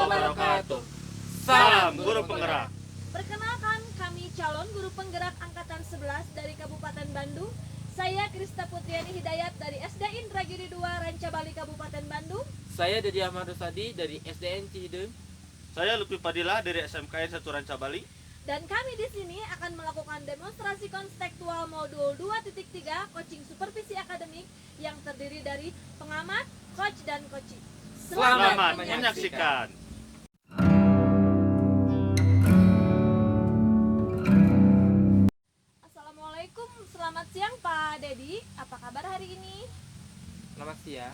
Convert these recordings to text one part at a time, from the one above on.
wabarakatuh. Salam Guru Penggerak. Perkenalkan, kami calon guru penggerak angkatan 11 dari Kabupaten Bandung. Saya Krista Putriani Hidayat dari SD Indragiri 2 Rancabali Kabupaten Bandung. Saya Dedi Ahmad Rusadi dari SDN Cihideung. Saya Lutfi Fadilah dari SMKN 1 Rancabali. Dan kami di sini akan melakukan demonstrasi konstekstual modul 2.3 coaching supervisi akademik yang terdiri dari pengamat, coach, dan coachee. Selamat menyaksikan. Assalamualaikum, selamat siang Pak Dedi. Apa kabar hari ini? Selamat siang.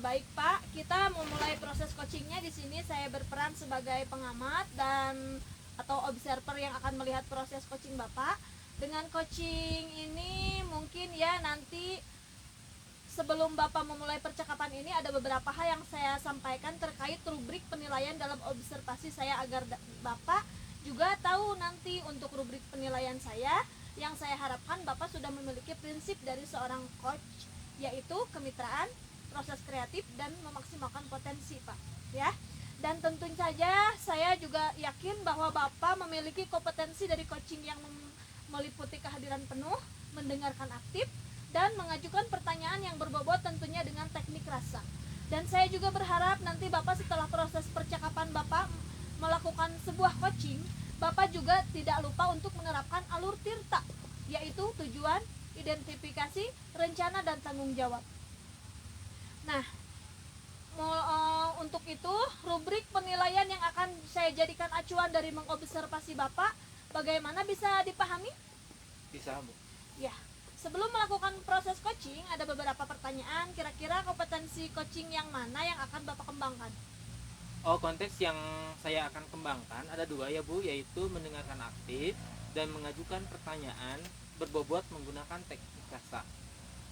Baik Pak, kita memulai proses coachingnya. Di sini saya berperan sebagai pengamat dan atau observer yang akan melihat proses coaching Bapak. Dengan coaching ini mungkin ya nanti sebelum Bapak memulai percakapan ini ada beberapa hal yang saya sampaikan terkait rubrik penilaian dalam observasi saya agar Bapak juga tahu nanti untuk rubrik penilaian saya yang saya harapkan Bapak sudah memiliki prinsip dari seorang coach, yaitu kemitraan, proses kreatif, dan memaksimalkan potensi Pak ya. Dan tentu saja saya juga yakin bahwa Bapak memiliki kompetensi dari coaching yang meliputi kehadiran penuh, mendengarkan aktif, dan mengajukan pertanyaan yang berbobot tentunya dengan teknik rasa. Dan saya juga berharap nanti Bapak setelah proses percakapan Bapak melakukan sebuah coaching, Bapak juga tidak lupa untuk menerapkan alur tirta, yaitu tujuan, identifikasi, rencana, dan tanggung jawab. Nah, untuk itu rubrik penilaian yang akan saya jadikan acuan dari mengobservasi Bapak, bagaimana bisa dipahami? Bisa, Bu. Ya, sebelum melakukan proses coaching ada beberapa pertanyaan. Kira-kira kompetensi coaching yang mana yang akan Bapak kembangkan? Konteks yang saya akan kembangkan ada dua ya Bu, yaitu mendengarkan aktif dan mengajukan pertanyaan berbobot menggunakan teknik rasa.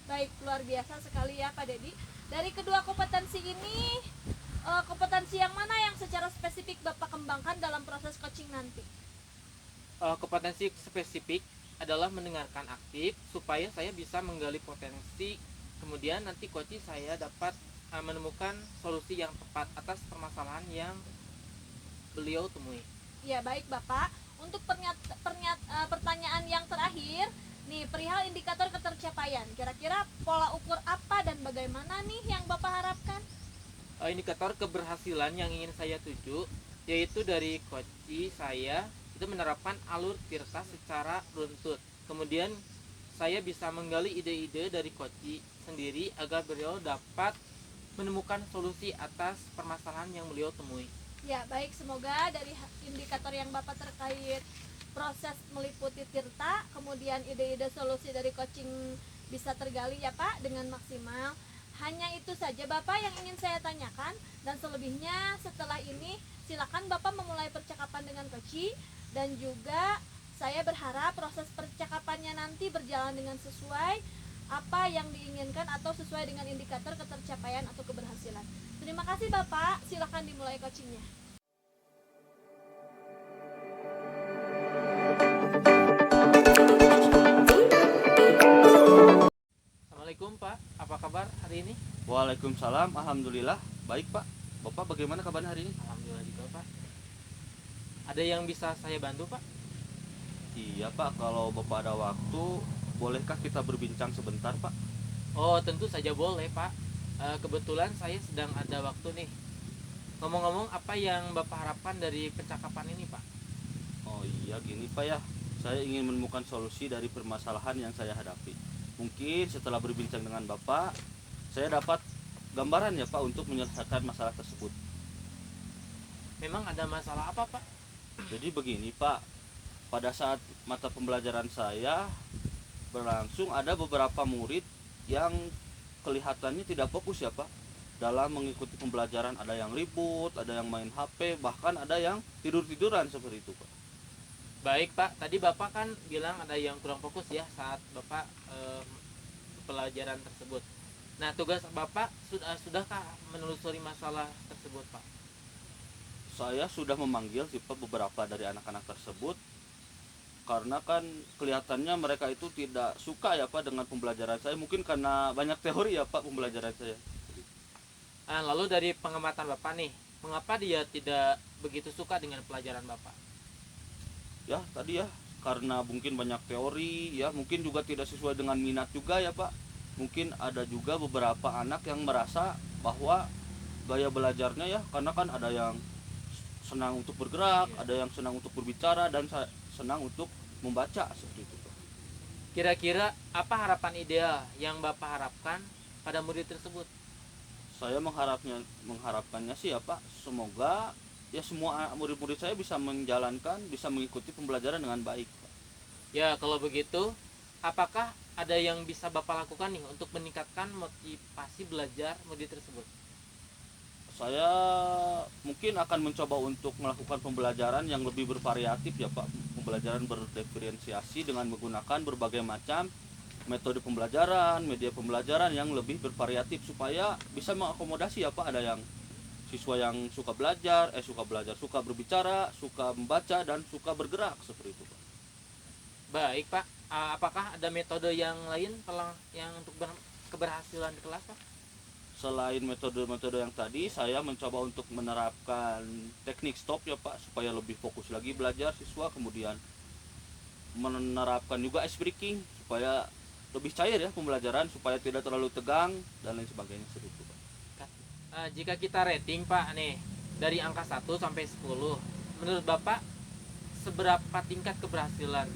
Baik, luar biasa sekali ya Pak Dedi. Dari kedua kompetensi ini, kompetensi yang mana yang secara spesifik Bapak kembangkan dalam proses coaching nanti? Kompetensi spesifik adalah mendengarkan aktif supaya saya bisa menggali potensi, kemudian nanti coaching saya dapat menemukan solusi yang tepat atas permasalahan yang beliau temui. Ya, baik Bapak. Untuk pertanyaan yang terakhir, nih, perihal indikator ketercapaian, kira-kira pola ukur apa dan bagaimana nih yang Bapak harapkan? Indikator keberhasilan yang ingin saya tuju yaitu dari coaching saya itu menerapkan alur tirta secara runtut. Kemudian saya bisa menggali ide-ide dari coaching sendiri agar beliau dapat menemukan solusi atas permasalahan yang beliau temui. Ya, baik, semoga dari indikator yang Bapak terkait proses meliputi tirta, kemudian ide-ide solusi dari coaching bisa tergali ya Pak dengan maksimal. Hanya itu saja Bapak yang ingin saya tanyakan, dan selebihnya setelah ini silakan Bapak memulai percakapan dengan coaching, dan juga saya berharap proses percakapannya nanti berjalan dengan sesuai apa yang diinginkan atau sesuai dengan indikator ketercapaian atau keberhasilan. Terima kasih Bapak, silakan dimulai coachingnya. Assalamualaikum Pak, apa kabar hari ini? Waalaikumsalam, alhamdulillah. Baik Pak. Bapak bagaimana kabarnya hari ini? Alhamdulillah juga Pak. Ada yang bisa saya bantu Pak? Iya Pak, kalau Bapak ada waktu, bolehkah kita berbincang sebentar Pak? Tentu saja boleh Pak. Kebetulan saya sedang ada waktu nih. Ngomong-ngomong, apa yang Bapak harapkan dari percakapan ini Pak? Oh iya, gini Pak ya. Saya ingin menemukan solusi dari permasalahan yang saya hadapi. Mungkin setelah berbincang dengan Bapak, saya dapat gambaran ya Pak untuk menyelesaikan masalah tersebut. Memang ada masalah apa Pak? Jadi begini Pak, pada saat mata pembelajaran saya berlangsung ada beberapa murid yang kelihatannya tidak fokus ya Pak dalam mengikuti pembelajaran. Ada yang ribut, ada yang main HP, bahkan ada yang tidur-tiduran seperti itu Pak. Baik Pak, tadi Bapak kan bilang ada yang kurang fokus ya saat Bapak pelajaran tersebut. Nah, tugas Bapak sudahkah menelusuri masalah tersebut Pak? Saya sudah memanggil sih Pak beberapa dari anak-anak tersebut, karena kan kelihatannya mereka itu tidak suka ya Pak dengan pembelajaran saya. Mungkin karena banyak teori ya Pak pembelajaran saya. Lalu dari pengamatan Bapak nih, mengapa dia tidak begitu suka dengan pelajaran Bapak? Ya tadi ya, karena mungkin banyak teori ya, mungkin juga tidak sesuai dengan minat juga ya Pak. Mungkin ada juga beberapa anak yang merasa bahwa gaya belajarnya ya, karena kan ada yang senang untuk bergerak, Iya. ada yang senang untuk berbicara, dan senang untuk membaca seperti itu Pak. Kira-kira apa harapan ideal yang Bapak harapkan pada murid tersebut? Saya mengharapkannya sih ya Pak, semoga ya semua murid-murid saya bisa bisa mengikuti pembelajaran dengan baik Pak. Ya, kalau begitu, apakah ada yang bisa Bapak lakukan nih untuk meningkatkan motivasi belajar murid tersebut? Saya mungkin akan mencoba untuk melakukan pembelajaran yang lebih bervariatif ya Pak, pembelajaran berdiferensiasi dengan menggunakan berbagai macam metode pembelajaran, media pembelajaran yang lebih bervariatif supaya bisa mengakomodasi ya Pak. Ada yang siswa yang suka berbicara, suka membaca, dan suka bergerak seperti itu Pak. Baik, Pak. Apakah ada metode yang lain yang untuk keberhasilan di kelas, Pak? Selain metode-metode yang tadi, saya mencoba untuk menerapkan teknik stop ya Pak, supaya lebih fokus lagi belajar siswa, kemudian menerapkan juga ice breaking supaya lebih cair ya pembelajaran, supaya tidak terlalu tegang dan lain sebagainya seperti itu Pak. Jika kita rating, Pak, nih dari angka 1 sampai 10, menurut Bapak seberapa tingkat keberhasilan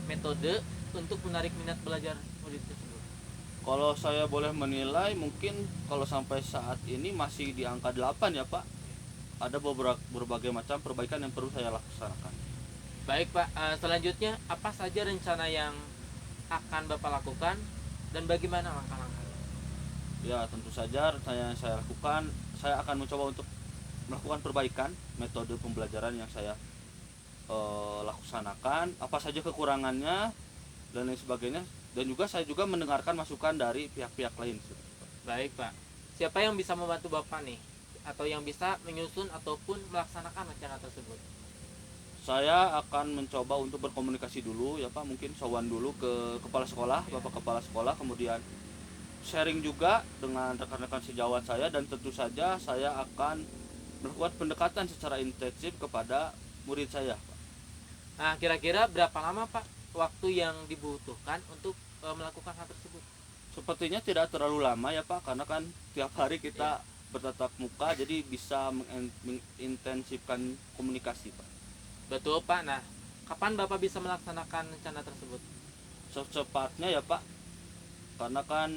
metode untuk menarik minat belajar murid tersebut? Kalau saya boleh menilai, mungkin kalau sampai saat ini masih di angka 8 ya Pak. Ada berbagai macam perbaikan yang perlu saya laksanakan. Baik, Pak. Selanjutnya apa saja rencana yang akan Bapak lakukan dan bagaimana langkah-langkahnya? Ya tentu saja rencana yang saya lakukan, saya akan mencoba untuk melakukan perbaikan metode pembelajaran yang saya laksanakan, apa saja kekurangannya dan lain sebagainya, dan juga saya juga mendengarkan masukan dari pihak-pihak lain. Baik, Pak. Siapa yang bisa membantu Bapak nih, atau yang bisa menyusun ataupun melaksanakan rencana tersebut? Saya akan mencoba untuk berkomunikasi dulu ya Pak, mungkin sowan dulu ke kepala sekolah, Bapak kepala sekolah, kemudian sharing juga dengan rekan-rekan sejawat saya, dan tentu saja saya akan melakukan pendekatan secara intensif kepada murid saya Pak. Nah, kira-kira berapa lama, Pak, waktu yang dibutuhkan untuk melakukan hal tersebut? Sepertinya tidak terlalu lama ya Pak, karena kan tiap hari kita bertatap muka, jadi bisa mengintensifkan komunikasi Pak. Betul, Pak. Nah, kapan Bapak bisa melaksanakan rencana tersebut? Secepatnya ya Pak, karena kan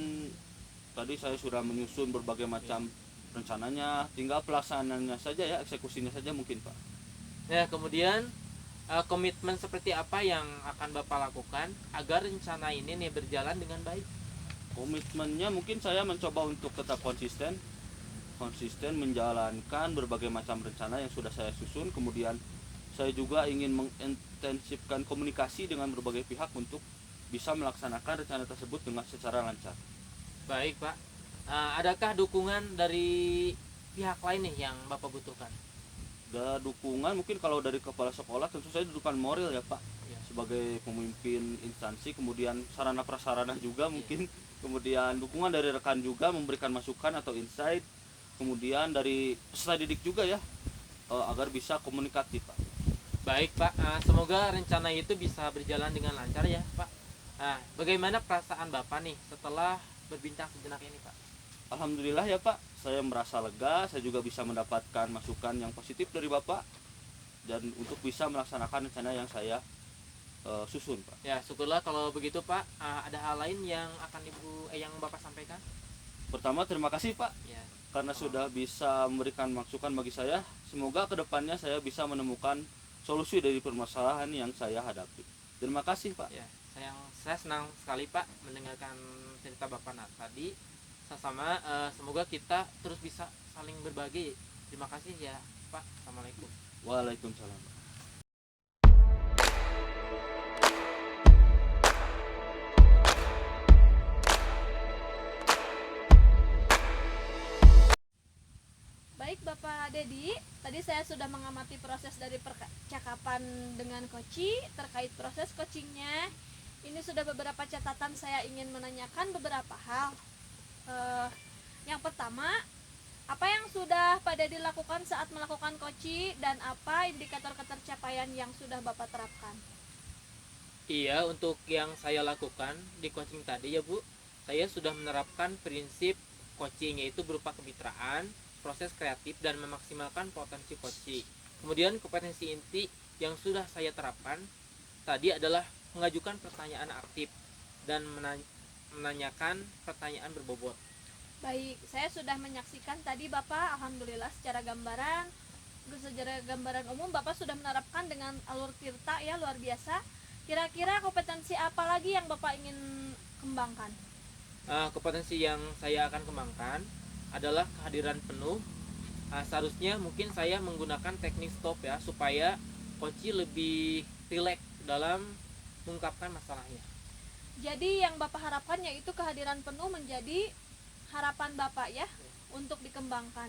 tadi saya sudah menyusun berbagai macam rencananya, tinggal pelaksanaannya saja ya, eksekusinya saja mungkin Pak. Ya, kemudian komitmen seperti apa yang akan Bapak lakukan agar rencana ini nih berjalan dengan baik? Komitmennya mungkin saya mencoba untuk tetap konsisten menjalankan berbagai macam rencana yang sudah saya susun, kemudian saya juga ingin mengintensifkan komunikasi dengan berbagai pihak untuk bisa melaksanakan rencana tersebut dengan secara lancar. Baik, Pak. Adakah dukungan dari pihak lain nih yang Bapak butuhkan? Dan dukungan mungkin kalau dari kepala sekolah tentu saja dukungan moral ya Pak, Ya. sebagai pemimpin instansi, kemudian sarana prasarana juga mungkin, kemudian dukungan dari rekan juga memberikan masukan atau insight, kemudian dari peserta didik juga ya, agar bisa komunikatif Pak. Baik, Pak. Semoga rencana itu bisa berjalan dengan lancar ya, Pak. Bagaimana perasaan Bapak nih setelah berbincang sejenak ini, Pak? Alhamdulillah ya Pak, saya merasa lega, saya juga bisa mendapatkan masukan yang positif dari Bapak, dan untuk bisa melaksanakan rencana yang saya susun Pak. Ya, syukurlah kalau begitu, Pak. Ada hal lain yang akan yang Bapak sampaikan? Pertama, terima kasih Pak Ya. karena sudah bisa memberikan masukan bagi saya. Semoga kedepannya saya bisa menemukan solusi dari permasalahan yang saya hadapi. Terima kasih Pak. Ya, saya senang sekali, Pak, mendengarkan cerita Bapak tadi. Sama-sama, semoga kita terus bisa saling berbagi. Terima kasih ya, Pak. Assalamualaikum. Waalaikumsalam. Baik Bapak Dedi, tadi saya sudah mengamati proses dari percakapan dengan Koci terkait proses coachingnya. Ini sudah beberapa catatan, saya ingin menanyakan beberapa hal. Yang pertama, Apa yang sudah Pak Dedi lakukan saat melakukan coaching dan apa indikator ketercapaian yang sudah Bapak terapkan? Iya, untuk yang saya lakukan di coaching tadi ya Bu, saya sudah menerapkan prinsip coaching, yaitu berupa kemitraan, proses kreatif, dan memaksimalkan potensi coaching. Kemudian kompetensi inti yang sudah saya terapkan tadi adalah mengajukan pertanyaan aktif dan menanyakan pertanyaan berbobot. Baik, saya sudah menyaksikan tadi Bapak, alhamdulillah secara gambaran umum Bapak sudah menerapkan dengan alur tirta ya, luar biasa. Kira-kira kompetensi apa lagi yang Bapak ingin kembangkan? Kompetensi yang saya akan kembangkan adalah kehadiran penuh. Seharusnya mungkin saya menggunakan teknik stop ya, supaya coach lebih rileks dalam mengungkapkan masalahnya. Jadi yang Bapak harapkan yaitu kehadiran penuh menjadi harapan Bapak ya untuk dikembangkan.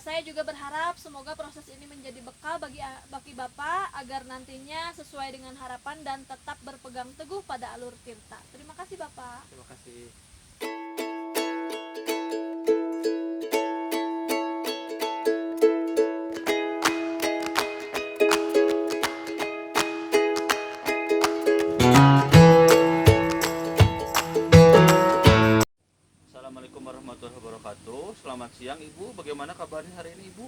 Saya juga berharap semoga proses ini menjadi bekal bagi Bapak agar nantinya sesuai dengan harapan dan tetap berpegang teguh pada alur tirta. Terima kasih Bapak. Terima kasih. Assalamualaikum warahmatullahi wabarakatuh. Selamat siang Ibu, bagaimana kabarnya hari ini Ibu?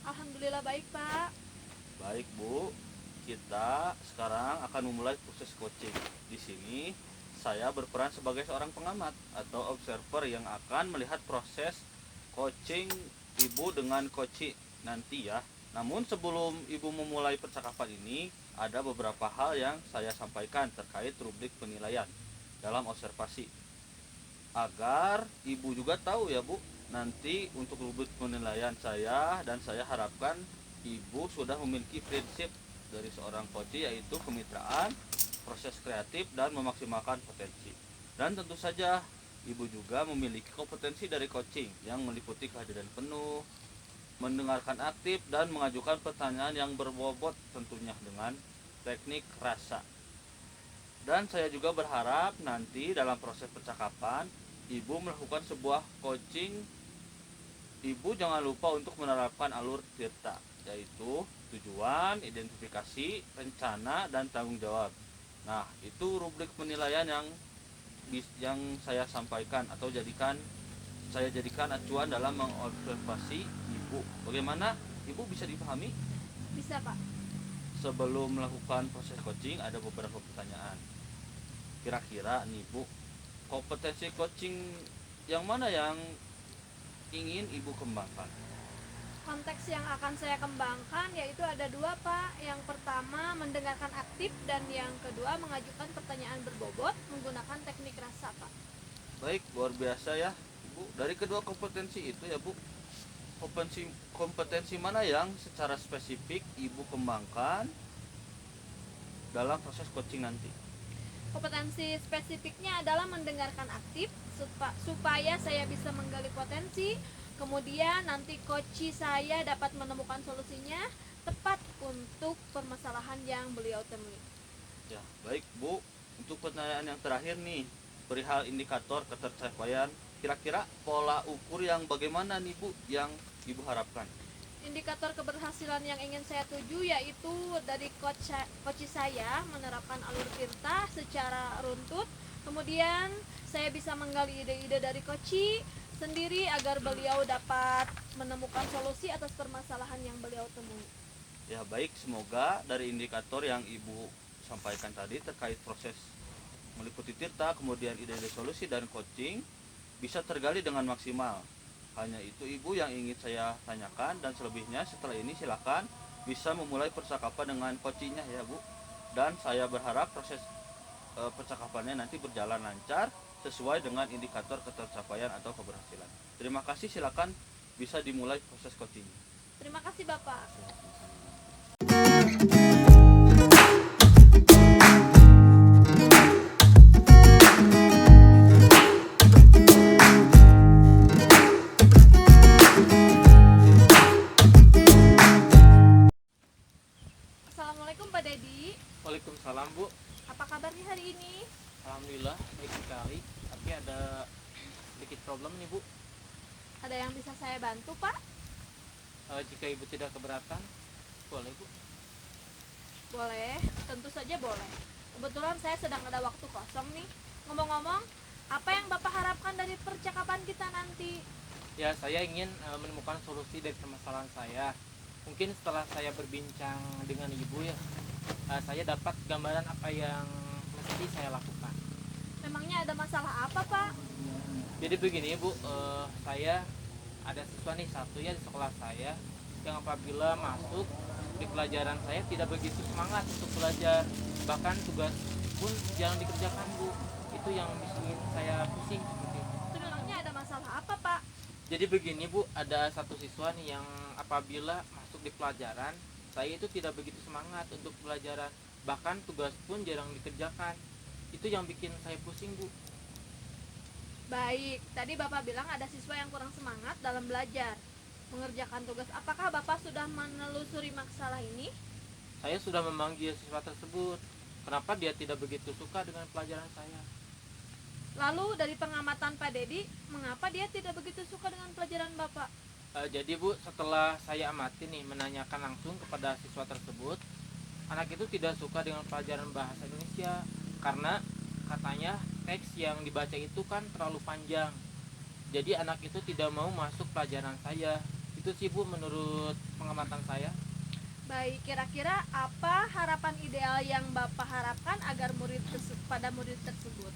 Alhamdulillah baik Pak. Baik Bu, kita sekarang akan memulai proses coaching. Di sini saya berperan sebagai seorang pengamat atau observer yang akan melihat proses coaching Ibu dengan coaching nanti ya. Namun sebelum Ibu memulai percakapan ini, ada beberapa hal yang saya sampaikan terkait rubrik penilaian dalam observasi. Agar Ibu juga tahu ya Bu, nanti untuk rubrik penilaian saya, dan saya harapkan Ibu sudah memiliki prinsip dari seorang coach, yaitu kemitraan, proses kreatif, dan memaksimalkan potensi. Dan tentu saja Ibu juga memiliki kompetensi dari coaching yang meliputi kehadiran penuh, mendengarkan aktif, dan mengajukan pertanyaan yang berbobot tentunya dengan teknik rasa. Dan saya juga berharap nanti dalam proses percakapan Ibu melakukan sebuah coaching, Ibu jangan lupa untuk menerapkan alur tirta, yaitu tujuan, identifikasi, rencana, dan tanggung jawab. Nah, itu rubrik penilaian yang saya sampaikan atau saya jadikan acuan dalam mengobservasi Ibu. Bagaimana Ibu bisa dipahami? Bisa Pak. Sebelum melakukan proses coaching ada beberapa pertanyaan. Kira-kira nih Bu, kompetensi coaching yang mana yang ingin Ibu kembangkan? Konteks yang akan saya kembangkan yaitu ada dua Pak. Yang pertama mendengarkan aktif dan yang kedua mengajukan pertanyaan berbobot menggunakan teknik rasa Pak. Baik, luar biasa ya Bu. Dari kedua kompetensi itu ya Bu, kompetensi mana yang secara spesifik Ibu kembangkan dalam proses coaching nanti? Kompetensi spesifiknya adalah mendengarkan aktif supaya saya bisa menggali potensi, kemudian nanti coach saya dapat menemukan solusinya tepat untuk permasalahan yang beliau temui. Ya, baik Bu. Untuk pertanyaan yang terakhir nih, perihal indikator ketercapaian, kira-kira pola ukur yang bagaimana nih Bu yang Ibu harapkan? Indikator keberhasilan yang ingin saya tuju yaitu dari coach saya menerapkan alur tirta secara runtut. Kemudian saya bisa menggali ide-ide dari coach sendiri agar beliau dapat menemukan solusi atas permasalahan yang beliau temui. Ya baik, semoga dari indikator yang Ibu sampaikan tadi terkait proses meliputi tirta, kemudian ide-ide solusi dan coaching bisa tergali dengan maksimal. Hanya itu Ibu yang ingin saya tanyakan, dan selebihnya setelah ini silakan bisa memulai percakapan dengan coachingnya ya Bu. Dan saya berharap proses percakapannya nanti berjalan lancar sesuai dengan indikator ketercapaian atau keberhasilan. Terima kasih, silakan bisa dimulai proses coaching. Terima kasih Bapak. Assalamualaikum Pak Dedi. Waalaikumsalam Bu. Apa kabarnya hari ini? Alhamdulillah baik sekali. Tapi ada sedikit problem nih Bu. Ada yang bisa saya bantu, Pak? Jika ibu tidak keberatan, boleh bu. Boleh, tentu saja boleh. Kebetulan saya sedang ada waktu kosong nih. Ngomong-ngomong, apa yang Bapak harapkan dari percakapan kita nanti? Ya, saya ingin menemukan solusi dari permasalahan saya. Mungkin setelah saya berbincang dengan ibu ya, saya dapat gambaran apa yang mesti saya lakukan. Memangnya ada masalah apa, Pak? Jadi begini bu, saya ada siswa nih satu ya di sekolah saya yang apabila masuk di pelajaran saya tidak begitu semangat untuk belajar, bahkan tugas pun jarang dikerjakan bu. Itu yang bikin saya pusing seperti itu. Itu memangnya ada masalah apa, Pak? Jadi begini bu, ada satu siswa nih yang apabila masuk di pelajaran saya itu tidak begitu semangat untuk pelajaran, bahkan tugas pun jarang dikerjakan. Itu yang bikin saya pusing bu. Baik, tadi Bapak bilang ada siswa yang kurang semangat dalam belajar mengerjakan tugas. Apakah Bapak sudah menelusuri masalah ini? Saya sudah memanggil siswa tersebut. Kenapa dia tidak begitu suka dengan pelajaran saya? Lalu dari pengamatan Pak Dedi, mengapa dia tidak begitu suka dengan pelajaran Bapak? Jadi bu, setelah saya amati nih, menanyakan langsung kepada siswa tersebut, anak itu tidak suka dengan pelajaran bahasa Indonesia karena katanya teks yang dibaca itu kan terlalu panjang. Jadi anak itu tidak mau masuk pelajaran saya. Itu sih bu menurut pengamatan saya. Baik, kira-kira apa harapan ideal yang Bapak harapkan agar pada murid tersebut?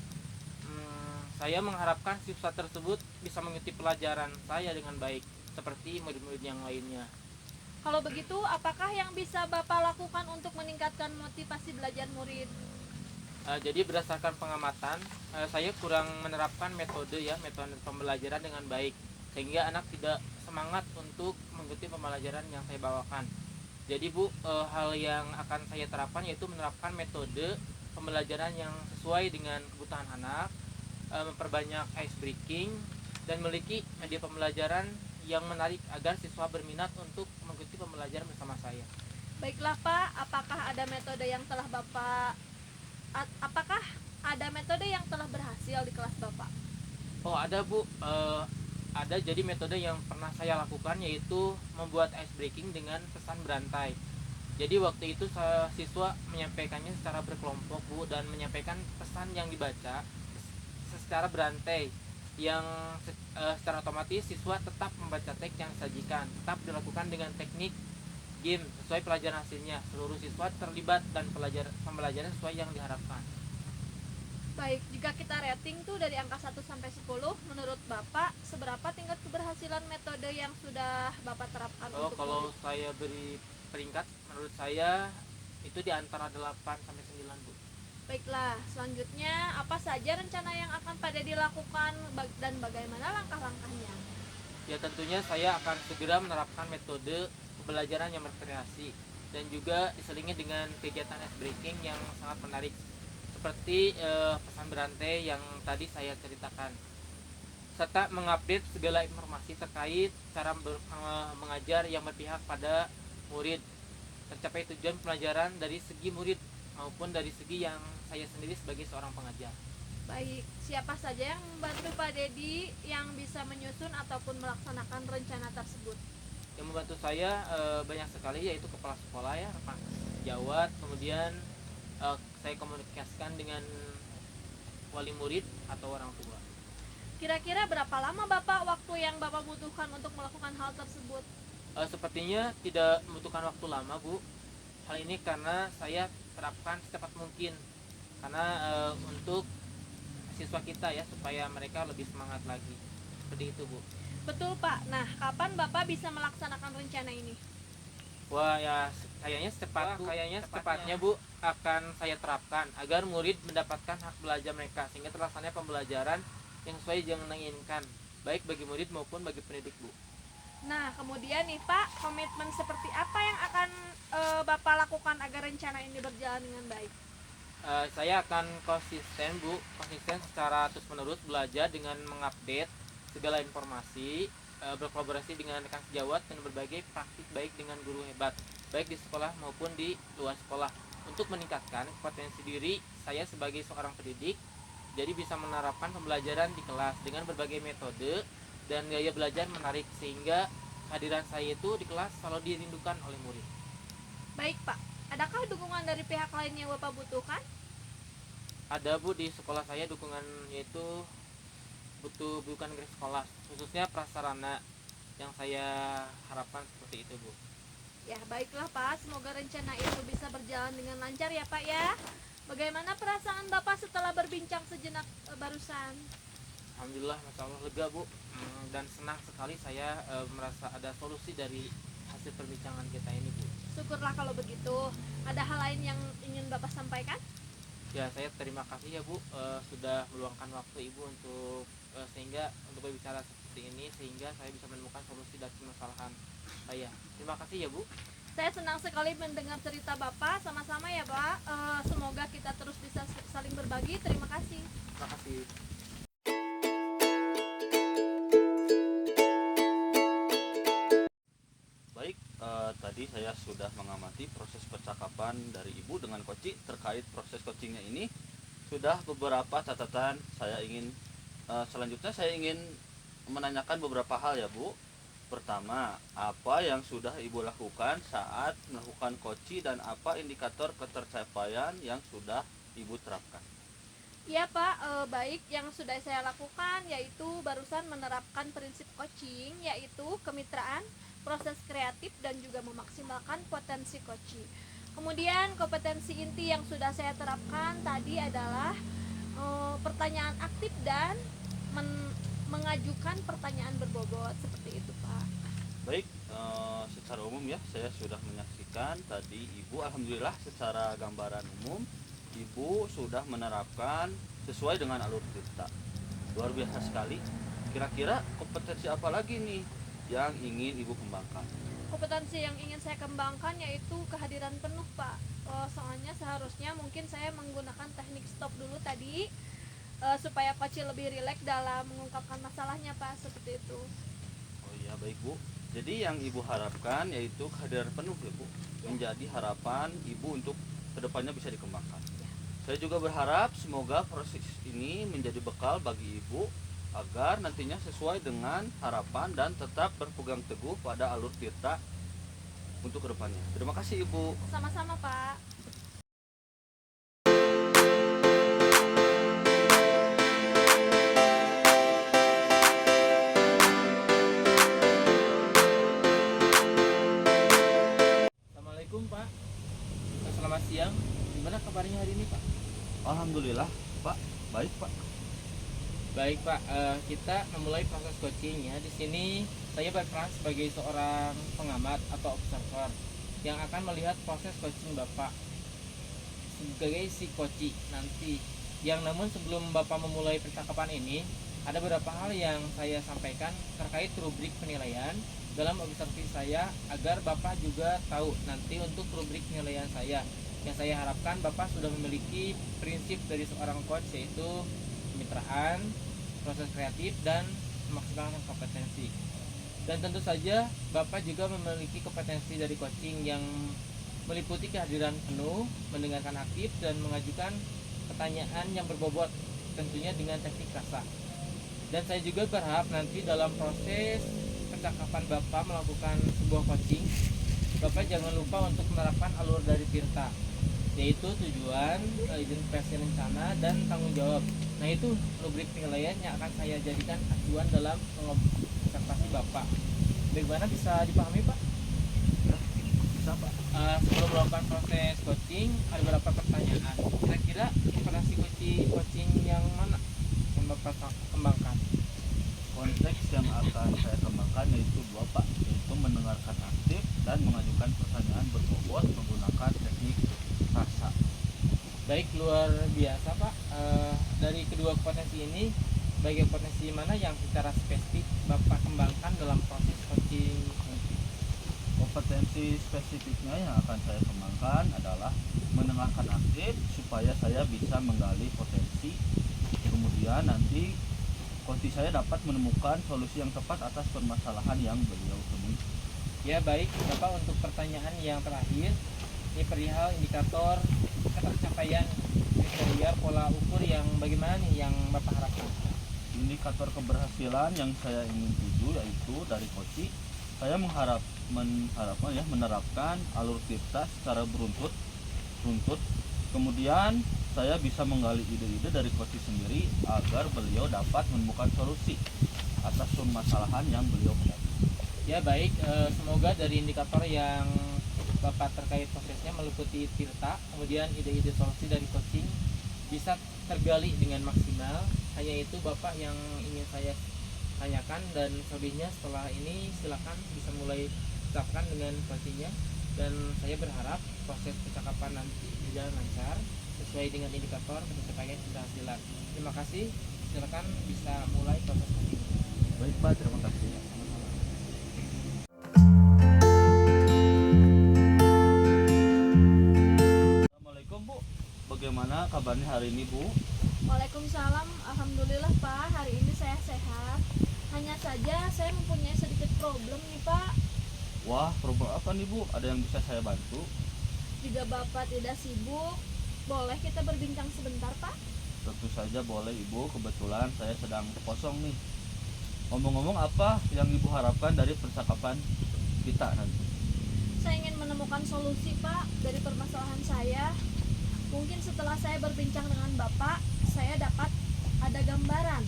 Saya mengharapkan siswa tersebut bisa mengikuti pelajaran saya dengan baik seperti murid-murid yang lainnya. Kalau begitu, apakah yang bisa Bapak lakukan untuk meningkatkan motivasi belajar murid? Jadi berdasarkan pengamatan, saya kurang menerapkan metode pembelajaran dengan baik sehingga anak tidak semangat untuk mengikuti pembelajaran yang saya bawakan. Jadi bu, hal yang akan saya terapkan yaitu menerapkan metode pembelajaran yang sesuai dengan kebutuhan anak, memperbanyak ice breaking, dan memiliki media pembelajaran yang menarik agar siswa berminat untuk mengikuti pembelajaran bersama saya. Baiklah Pak, apakah ada metode yang telah berhasil di kelas Bapak? Oh ada bu, ada. Jadi metode yang pernah saya lakukan yaitu membuat ice breaking dengan pesan berantai. Jadi waktu itu siswa menyampaikannya secara berkelompok bu, dan menyampaikan pesan yang dibaca secara berantai, yang secara otomatis siswa tetap membaca teks yang disajikan, tetap dilakukan dengan teknik game sesuai pelajaran hasilnya. Seluruh siswa terlibat dan pembelajaran sesuai yang diharapkan. Baik, jika kita rating tuh dari angka 1 sampai 10, menurut Bapak seberapa tingkat keberhasilan metode yang sudah Bapak terapkan untuk Kalau murid? saya beri peringkat, menurut saya itu di antara 8 sampai 9 bu. Baiklah, selanjutnya apa saja rencana yang akan Pak Dedi lakukan dan bagaimana langkah-langkahnya? Ya tentunya saya akan segera menerapkan metode pembelajaran yang bervariasi dan juga diselingi dengan kegiatan ice breaking yang sangat menarik seperti pesan berantai yang tadi saya ceritakan, serta mengupdate segala informasi terkait cara mengajar yang berpihak pada murid, tercapai tujuan pelajaran dari segi murid maupun dari segi yang saya sendiri sebagai seorang pengajar. Baik, siapa saja yang membantu Pak Dedi yang bisa menyusun ataupun melaksanakan rencana tersebut? Yang membantu saya banyak sekali, yaitu kepala sekolah ya, Pak Jawat, kemudian saya komunikasikan dengan wali murid atau orang tua. Kira-kira berapa lama Bapak waktu yang Bapak butuhkan untuk melakukan hal tersebut? Sepertinya tidak membutuhkan waktu lama bu. Hal ini karena saya terapkan secepat mungkin, karena untuk siswa kita ya, supaya mereka lebih semangat lagi. Seperti itu bu. Betul Pak. Nah, kapan Bapak bisa melaksanakan rencana ini? Wah ya, kayaknya secepatnya bu akan saya terapkan agar murid mendapatkan hak belajar mereka sehingga terlaksananya pembelajaran yang sesuai yang menginginkan, baik bagi murid maupun bagi pendidik bu. Nah, kemudian nih Pak, komitmen seperti apa yang akan Bapak lakukan agar rencana ini berjalan dengan baik? Saya akan konsisten secara terus menerus belajar dengan mengupdate segala informasi, berkolaborasi dengan rekan sejawat dan berbagai praktik baik dengan guru hebat, baik di sekolah maupun di luar sekolah, untuk meningkatkan potensi diri saya sebagai seorang pendidik, jadi bisa menerapkan pembelajaran di kelas dengan berbagai metode dan gaya belajar menarik, sehingga kehadiran saya itu di kelas selalu dirindukan oleh murid. Baik Pak, adakah dukungan dari pihak lain yang Bapak butuhkan? Ada Bu, di sekolah saya dukungannya itu bukan dari sekolah, khususnya prasarana yang saya harapkan seperti itu Bu. Ya baiklah Pak, semoga rencana itu bisa berjalan dengan lancar ya Pak ya. Bagaimana perasaan Bapak setelah berbincang sejenak barusan? Alhamdulillah, masya Allah lega Bu. Dan senang sekali saya merasa ada solusi dari hasil perbincangan kita ini Bu. Syukurlah kalau begitu. Ada hal lain yang ingin Bapak sampaikan? Ya, saya terima kasih ya Bu, sudah meluangkan waktu Ibu untuk sehingga untuk berbicara seperti ini, sehingga saya bisa menemukan solusi dari permasalahan saya. Terima kasih ya Bu. Saya senang sekali mendengar cerita Bapak. Sama-sama ya Pak. Semoga kita terus bisa saling berbagi. Terima kasih. Terima kasih. Baik, tadi saya sudah mengamati proses percakapan dari Ibu dengan Koci terkait proses coachingnya ini. Sudah beberapa catatan saya ingin selanjutnya saya ingin menanyakan beberapa hal ya Bu. Pertama, apa yang sudah Ibu lakukan saat melakukan coaching dan apa indikator ketercapaian yang sudah Ibu terapkan? Iya Pak, baik, yang sudah saya lakukan yaitu barusan menerapkan prinsip coaching, yaitu kemitraan, proses kreatif, dan juga memaksimalkan potensi coaching. Kemudian kompetensi inti yang sudah saya terapkan tadi adalah pertanyaan aktif dan mengajukan pertanyaan berbobot, seperti itu Pak. Baik, secara umum ya saya sudah menyaksikan tadi Ibu, alhamdulillah secara gambaran umum Ibu sudah menerapkan sesuai dengan alur cerita. Luar biasa sekali. Kira-kira kompetensi apa lagi nih yang ingin Ibu kembangkan? Kompetensi yang ingin saya kembangkan yaitu kehadiran penuh Pak. Soalnya seharusnya mungkin saya menggunakan teknik stop dulu tadi, supaya coach lebih rileks dalam mengungkapkan masalahnya Pak, seperti itu. Oh iya, baik Bu. Jadi yang Ibu harapkan yaitu kehadiran penuh ya Bu, menjadi harapan Ibu untuk kedepannya bisa dikembangkan. Saya juga berharap semoga proses ini menjadi bekal bagi Ibu agar nantinya sesuai dengan harapan dan tetap berpegang teguh pada alur tirta untuk kedepannya. Terima kasih Ibu. Sama-sama Pak. Assalamualaikum Pak. Selamat siang. Gimana kabarnya hari ini Pak? Alhamdulillah Pak, baik Pak. Baik Pak, kita memulai proses coachingnya. Di sini saya berperan sebagai seorang pengamat atau observer yang akan melihat proses coaching Bapak sebagai si coaching nanti. Yang namun sebelum Bapak memulai percakapan ini, ada beberapa hal yang saya sampaikan terkait rubrik penilaian dalam observasi saya agar Bapak juga tahu nanti untuk rubrik penilaian saya. Yang saya harapkan Bapak sudah memiliki prinsip dari seorang coach, yaitu kemitraan, proses kreatif, dan memaksimalkan kompetensi. Dan tentu saja Bapak juga memiliki kompetensi dari coaching yang meliputi kehadiran penuh, mendengarkan aktif, dan mengajukan pertanyaan yang berbobot, tentunya dengan teknik rasa. Dan saya juga berharap nanti dalam proses percakapan Bapak melakukan sebuah coaching, Bapak jangan lupa untuk menerapkan alur dari Tirta, yaitu tujuan, identifikasi rencana, dan tanggung jawab. Nah, itu rubrik penilaian yang akan saya jadikan acuan dalam observasi Bapak. Bagaimana, bisa dipahami Pak? Bisa Pak. Sebelum melakukan proses coaching, ada beberapa pertanyaan. Kira-kira kompetensi coaching yang mana yang Bapak kembangkan? Konteks yang akan saya kembangkan yaitu dua Pak, yaitu mendengarkan aktif dan mengajukan pertanyaan berbobot menggunakan teknik rasa. Baik, luar biasa Pak. Dari kedua kompetensi ini, bagian potensi mana yang secara spesifik Bapak kembangkan dalam proses coaching? Kompetensi spesifiknya yang akan saya kembangkan adalah mendengarkan aktif supaya saya bisa menggali potensi, kemudian nanti coach saya dapat menemukan solusi yang tepat atas permasalahan yang beliau temui. Ya baik, Bapak, untuk pertanyaan yang terakhir, ini perihal indikator ketercapaian kriteria pola ukur yang bagaimana nih yang Bapak harapkan? indikator keberhasilan yang saya ingin tuju yaitu dari Koci, saya menerapkan alur Tirta secara beruntut. Kemudian saya bisa menggali ide-ide dari Koci sendiri agar beliau dapat menemukan solusi atas permasalahan yang beliau hadapi. Ya baik, semoga dari indikator yang Bapak terkait prosesnya meliputi Tirta, kemudian ide-ide solusi dari coaching bisa tergali dengan maksimal. Hanya itu Bapak yang ingin saya tanyakan, dan selebihnya setelah ini silakan bisa mulai ucapkan dengan coachingnya, dan saya berharap proses percakapan nanti berjalan lancar sesuai dengan indikator terkait keberhasilan. Terima kasih, silakan bisa mulai proses coaching. Baik Pak, terima kasih. Assalamualaikum Bu, bagaimana kabarnya hari ini Bu? Waalaikumsalam. Alhamdulillah Pak, hari ini saya sehat. Hanya saja saya mempunyai sedikit problem nih Pak. Wah, problem apa nih Bu? Ada yang bisa saya bantu? Jika Bapak tidak sibuk, boleh kita berbincang sebentar Pak? Tentu saja boleh Ibu, kebetulan saya sedang kosong nih. Ngomong-ngomong, apa yang Ibu harapkan dari percakapan kita nanti? Saya ingin menemukan solusi Pak dari permasalahan saya. Mungkin setelah saya berbincang dengan Bapak, saya dapat ada gambaran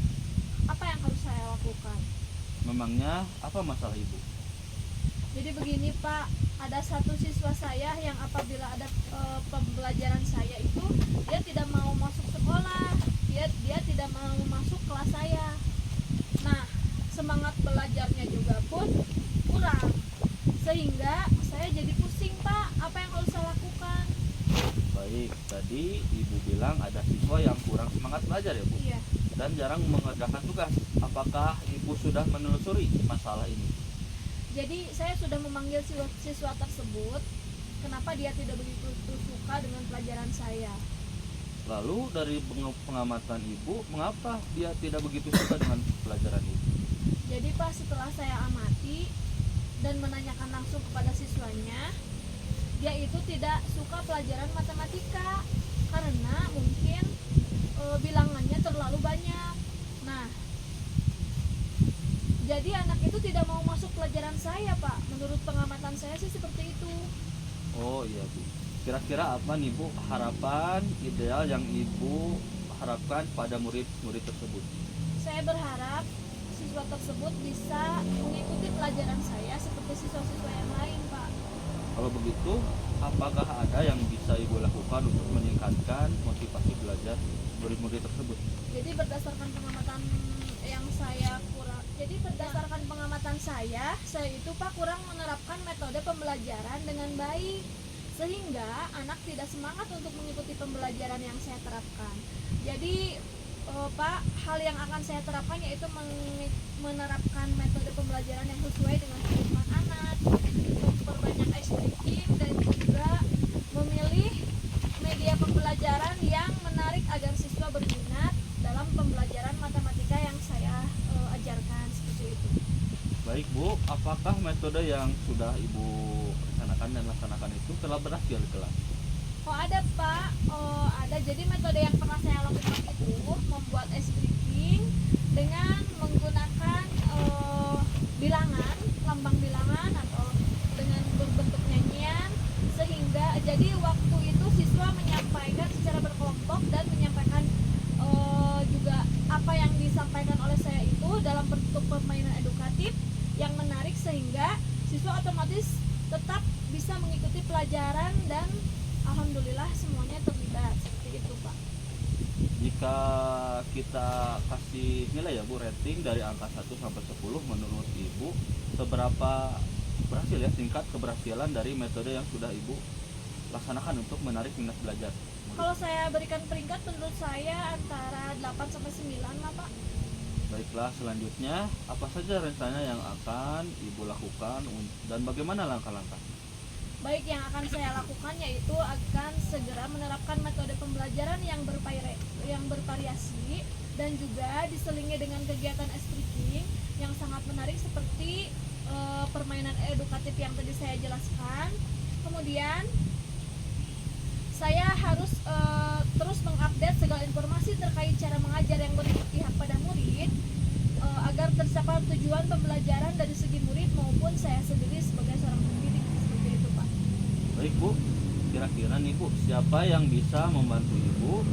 apa yang harus saya lakukan. Memangnya apa masalah Ibu? Jadi begini Pak, ada satu siswa saya yang apabila ada pembelajaran saya itu, dia tidak mau masuk sekolah, dia tidak mau masuk kelas saya. Nah, semangat belajarnya juga pun kurang, sehingga saya jadi pusing Pak, apa yang harus saya lakukan? Baik, tadi Ibu bilang ada siswa yang kurang semangat belajar ya Bu? Iya. Dan jarang mengerjakan tugas. Apakah Ibu sudah menelusuri masalah ini? Jadi saya sudah memanggil siswa tersebut, kenapa dia tidak begitu suka dengan pelajaran saya. Lalu dari pengamatan Ibu, mengapa dia tidak begitu suka dengan pelajaran itu? Jadi Pak, setelah saya amati dan menanyakan langsung kepada siswanya, dia itu tidak suka pelajaran matematika karena mungkin bilangannya terlalu banyak. Nah, jadi anak itu tidak mau masuk pelajaran saya Pak. Menurut pengamatan saya sih seperti itu. Oh iya Bu. Kira-kira apa nih Bu harapan ideal yang Ibu harapkan pada murid-murid tersebut? Saya berharap siswa tersebut bisa mengikuti pelajaran saya seperti siswa-siswa yang lain Pak. Kalau begitu, apakah ada yang bisa Ibu lakukan untuk meningkatkan motivasi belajar murid-murid tersebut? Jadi berdasarkan pengamatan saya itu Pak kurang menerapkan metode pembelajaran dengan baik, sehingga anak tidak semangat untuk mengikuti pembelajaran yang saya terapkan. Jadi Pak, hal yang akan saya terapkan yaitu menerapkan metode pembelajaran yang sesuai dengan kebutuhan anak, memperbanyak ice breaking, dan juga memilih media pembelajaran yang menarik agar siswa berminat dalam pembelajaran matematika yang saya ajarkan, seperti itu. Baik Bu, apakah metode yang sudah Ibu rencanakan dan laksanakan itu telah berhasil di kelas? Oh ada Pak, ada. Jadi metode yang pernah saya lakukan itu membuat ice breaking dengan menggunakan bilangan, lambang bilangan atau dengan berbentuk nyanyian, sehingga jadi waktu itu siswa menyampaikan secara berkelompok dan menyampaikan juga apa yang disampaikan oleh saya itu dalam bentuk permainan edukatif yang menarik, sehingga siswa otomatis tetap bisa mengikuti pelajaran dan alhamdulillah semuanya terlibat, seperti itu Pak. Jika kita kasih nilai ya Bu, rating dari angka 1 sampai 10 menurut Ibu, seberapa berhasil ya tingkat keberhasilan dari metode yang sudah Ibu laksanakan untuk menarik minat belajar? Kalau saya berikan peringkat, menurut saya antara 8 sampai 9 lah Pak. Baiklah, selanjutnya apa saja rencana yang akan Ibu lakukan dan bagaimana langkah-langkah? Baik, yang akan saya lakukan yaitu akan segera menerapkan metode pembelajaran yang bervariasi dan juga diselingi dengan kegiatan ice breaking yang sangat menarik seperti permainan edukatif yang tadi saya jelaskan. Kemudian saya harus terus mengupdate segala informasi terkait cara mengajar yang berpihak pada murid murid agar tercapai tujuan pembelajaran dari segi murid maupun saya sendiri sebagai seorang pendidik, seperti itu Pak. Baik Bu, kira-kira nih Bu, siapa yang bisa membantu Ibu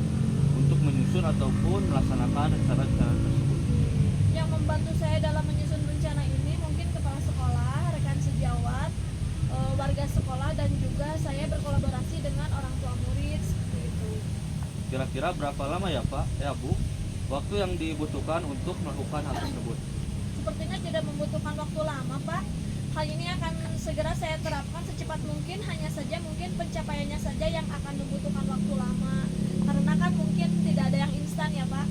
untuk menyusun ataupun melaksanakan rencana-rencana tersebut? Yang membantu saya dalam menyusun rencana ini mungkin kepala sekolah, rekan sejawat, warga sekolah, dan juga saya berkolaborasi dengan orang tua murid, seperti itu. Kira-kira berapa lama ya Pak, ya Bu, waktu yang dibutuhkan untuk melakukan hal tersebut? Sepertinya tidak membutuhkan waktu lama Pak. Hal ini akan segera saya terapkan secepat mungkin, hanya saja mungkin pencapaiannya saja yang akan membutuhkan waktu lama. Karena kan mungkin tidak ada yang instan ya Pak.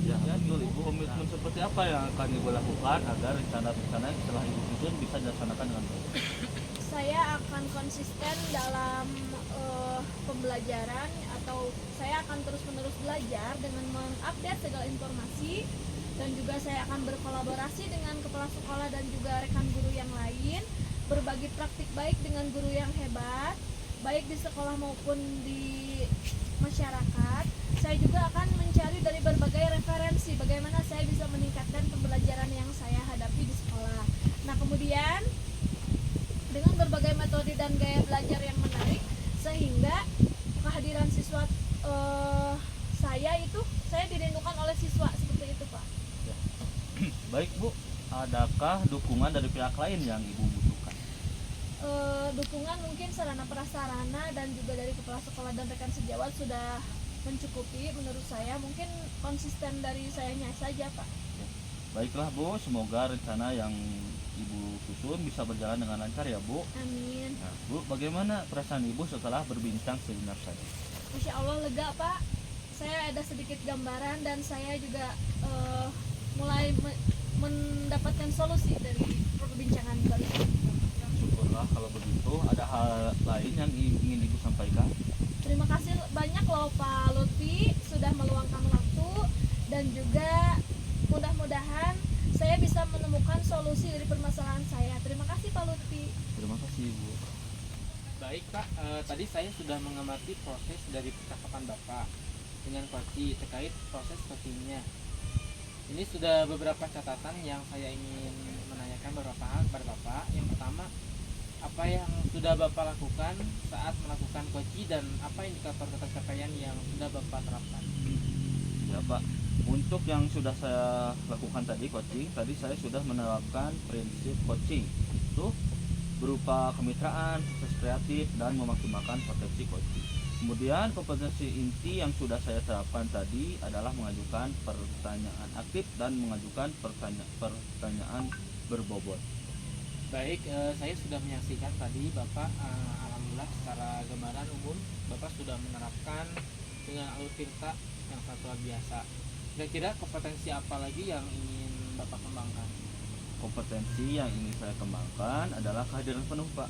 Ya betul Ibu, komitmen seperti apa yang akan Ibu lakukan agar rencana-rencana yang setelah Ibu susun bisa dilaksanakan dengan baik? Saya akan konsisten dalam pembelajaran, atau saya akan terus-menerus belajar dengan mengupdate segala informasi, dan juga saya akan berkolaborasi dengan kepala sekolah dan juga rekan guru yang lain, berbagi praktik baik dengan guru yang hebat, baik di sekolah maupun di masyarakat. Saya juga akan mencari dari berbagai referensi bagaimana saya bisa meningkatkan pembelajaran yang saya hadapi di sekolah. Nah, kemudian dengan berbagai metode dan gaya belajar yang menarik, sehingga kehadiran siswa saya dirindukan oleh siswa, seperti itu Pak. Baik Bu, adakah dukungan dari pihak lain yang Ibu butuhkan? Dukungan mungkin sarana prasarana dan juga dari kepala sekolah dan rekan sejawat sudah mencukupi menurut saya. Mungkin konsisten dari sayanya saja Pak. Baiklah Bu, semoga rencana yang Ibu susun bisa berjalan dengan lancar ya Bu. Amin. Nah, Bu, bagaimana perasaan Ibu setelah berbincang sejenak tadi? Masya Allah lega Pak. Saya ada sedikit gambaran dan saya juga mulai mendapatkan solusi dari perbincangan kali ini. Syukurlah kalau begitu. Ada hal lain yang ingin Ibu sampaikan? Terima kasih banyak loh Pak Lutfi sudah meluangkan waktu, dan juga mudah-mudahan saya bisa menemukan solusi dari permasalahan saya. Terima kasih Pak Lutfi. Terima kasih Ibu. Baik Pak, tadi saya sudah mengamati proses dari percakapan Bapak dengan Koci terkait proses coachingnya. Ini sudah beberapa catatan yang saya ingin menanyakan beberapa hal kepada Bapak. Yang pertama, apa yang sudah Bapak lakukan saat melakukan coaching dan apa indikator pencapaian yang sudah Bapak terapkan? Ya Pak, untuk yang sudah saya lakukan tadi coaching, tadi saya sudah menerapkan prinsip coaching itu berupa kemitraan, proses kreatif, dan memaksimalkan potensi coaching. Kemudian kompetensi inti yang sudah saya terapkan tadi adalah mengajukan pertanyaan aktif dan mengajukan pertanyaan berbobot. Baik, saya sudah menyaksikan tadi Bapak, alhamdulillah secara gambaran umum Bapak sudah menerapkan dengan alur tirta yang sangat luar biasa. Kira-kira kompetensi apa lagi yang ingin Bapak kembangkan? Kompetensi yang ingin saya kembangkan adalah kehadiran penuh Pak.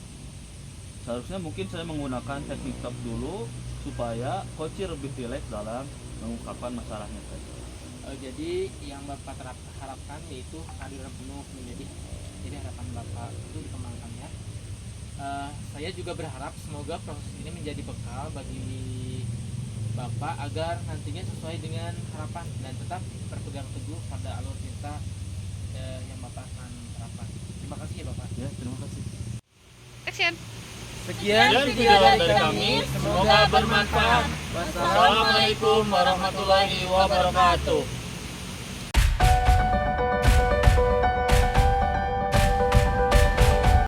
Seharusnya mungkin saya menggunakan teknik stop dulu supaya coach lebih rileks dalam mengungkapkan masalahnya tadi. Jadi yang Bapak harapkan yaitu kehadiran penuh jadi harapan Bapak itu dikembangkan ya. Saya juga berharap semoga proses ini menjadi bekal bagi Bapak agar nantinya sesuai dengan harapan dan tetap berpegang teguh pada alur cinta yang Bapak akan terapkan. Terima kasih ya Bapak. Ya, terima kasih. Action. Sekian video dari kami, semoga bermanfaat. Wassalamualaikum warahmatullahi wabarakatuh.